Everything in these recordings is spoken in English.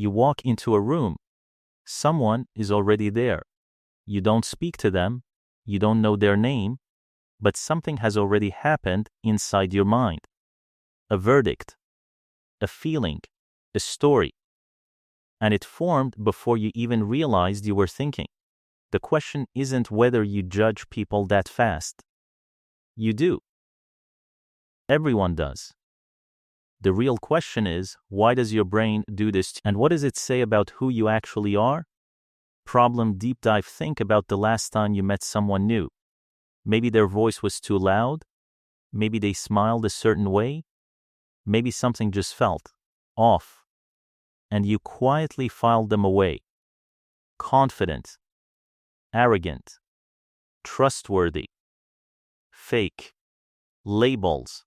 You walk into a room. Someone is already there. You don't speak to them. You don't know their name, but something has already happened inside your mind. A verdict, a feeling, a story. And it formed before you even realized you were thinking. The question isn't whether you judge people that fast. You do. Everyone does. The real question is, why does your brain do this? And what does it say about who you actually are? Problem deep dive. Think about the last time you met someone new. Maybe their voice was too loud. Maybe they smiled a certain way. Maybe something just felt off. And you quietly filed them away. Confident, arrogant, trustworthy, fake, labels.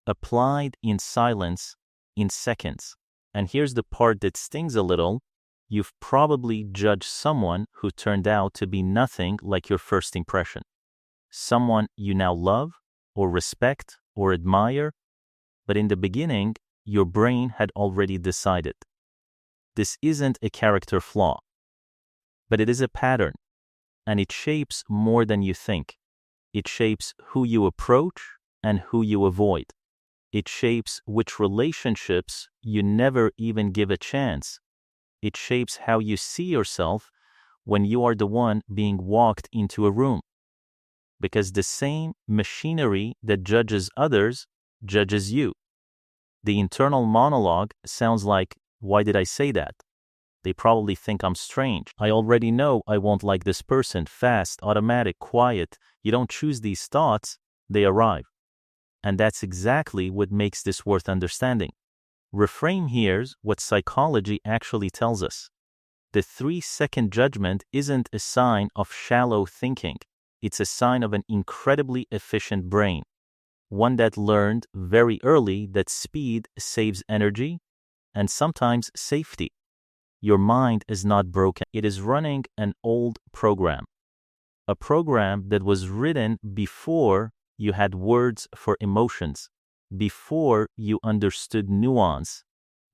Applied in silence, in seconds. And here's the part that stings a little. You've probably judged someone who turned out to be nothing like your first impression. Someone you now love, or respect, or admire, but in the beginning, your brain had already decided. This isn't a character flaw, but it is a pattern, and it shapes more than you think. It shapes who you approach and who you avoid. It shapes which relationships you never even give a chance. It shapes how you see yourself when you are the one being walked into a room. Because the same machinery that judges others judges you. The internal monologue sounds like, why did I say that? They probably think I'm strange. I already know I won't like this person. Fast, automatic, quiet. You don't choose these thoughts, they arrive. And that's exactly what makes this worth understanding. Reframe here's what psychology actually tells us. The 3-second judgment isn't a sign of shallow thinking. It's a sign of an incredibly efficient brain. One that learned very early that speed saves energy and sometimes safety. Your mind is not broken. It is running an old program. A program that was written before you had words for emotions, before you understood nuance,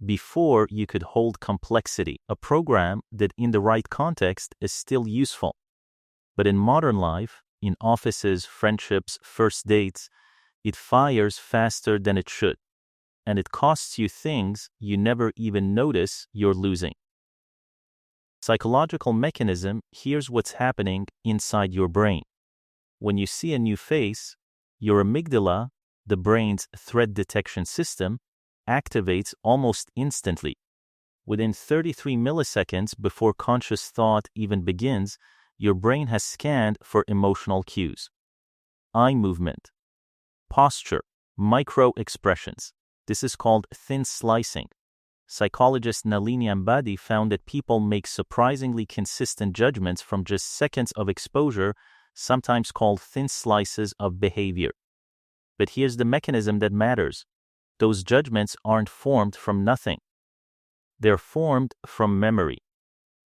before you could hold complexity. A program that in the right context is still useful. But in modern life, in offices, friendships, first dates, it fires faster than it should. And it costs you things you never even notice you're losing. Psychological mechanism, here's what's happening inside your brain. When you see a new face, your amygdala, the brain's threat detection system, activates almost instantly. Within 33 milliseconds before conscious thought even begins, your brain has scanned for emotional cues. Eye movement, posture, micro-expressions. This is called thin slicing. Psychologist Nalini Ambady found that people make surprisingly consistent judgments from just seconds of exposure, sometimes called thin slices of behavior. But here's the mechanism that matters. Those judgments aren't formed from nothing. They're formed from memory.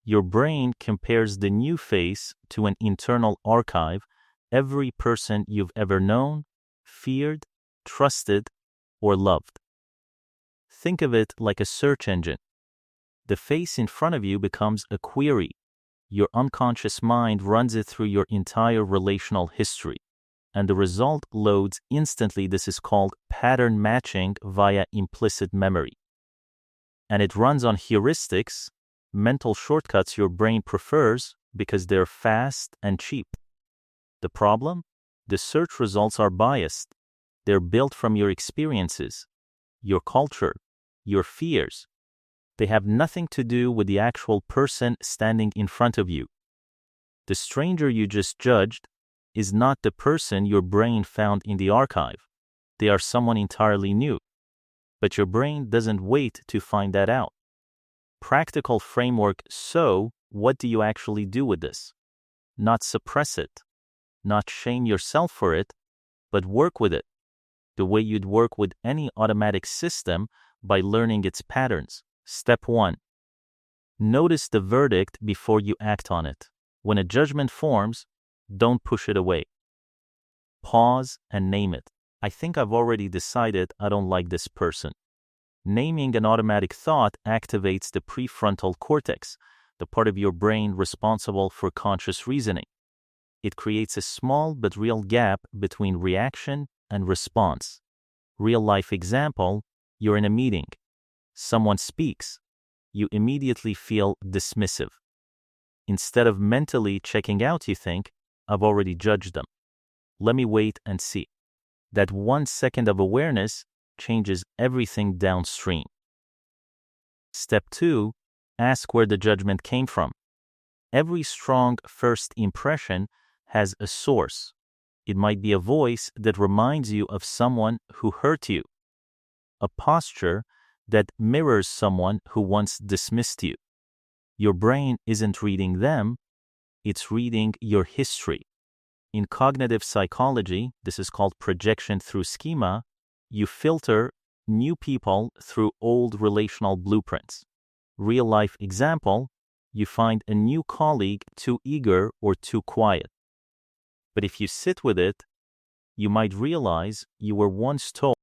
Your brain compares the new face to an internal archive, every person you've ever known, feared, trusted, or loved. Think of it like a search engine. The face in front of you becomes a query. Your unconscious mind runs it through your entire relational history, and the result loads instantly. This is called pattern matching via implicit memory. And it runs on heuristics, mental shortcuts your brain prefers because they're fast and cheap. The problem? The search results are biased. They're built from your experiences, your culture, your fears. They have nothing to do with the actual person standing in front of you. The stranger you just judged is not the person your brain found in the archive. They are someone entirely new. But your brain doesn't wait to find that out. Practical framework. So, what do you actually do with this? Not suppress it, not shame yourself for it, but work with it, the way you'd work with any automatic system, by learning its patterns. Step 1. Notice the verdict before you act on it. When a judgment forms, don't push it away. Pause and name it. I think I've already decided I don't like this person. Naming an automatic thought activates the prefrontal cortex, the part of your brain responsible for conscious reasoning. It creates a small but real gap between reaction and response. Real-life example, you're in a meeting. Someone speaks. You immediately feel dismissive. Instead of mentally checking out, you think, I've already judged them. Let me wait and see. That 1 second of awareness changes everything downstream. Step 2, ask where the judgment came from. Every strong first impression has a source. It might be a voice that reminds you of someone who hurt you, a posture that mirrors someone who once dismissed you. Your brain isn't reading them, it's reading your history. In cognitive psychology, this is called projection through schema. You filter new people through old relational blueprints. Real-life example, you find a new colleague too eager or too quiet. But if you sit with it, you might realize you were once told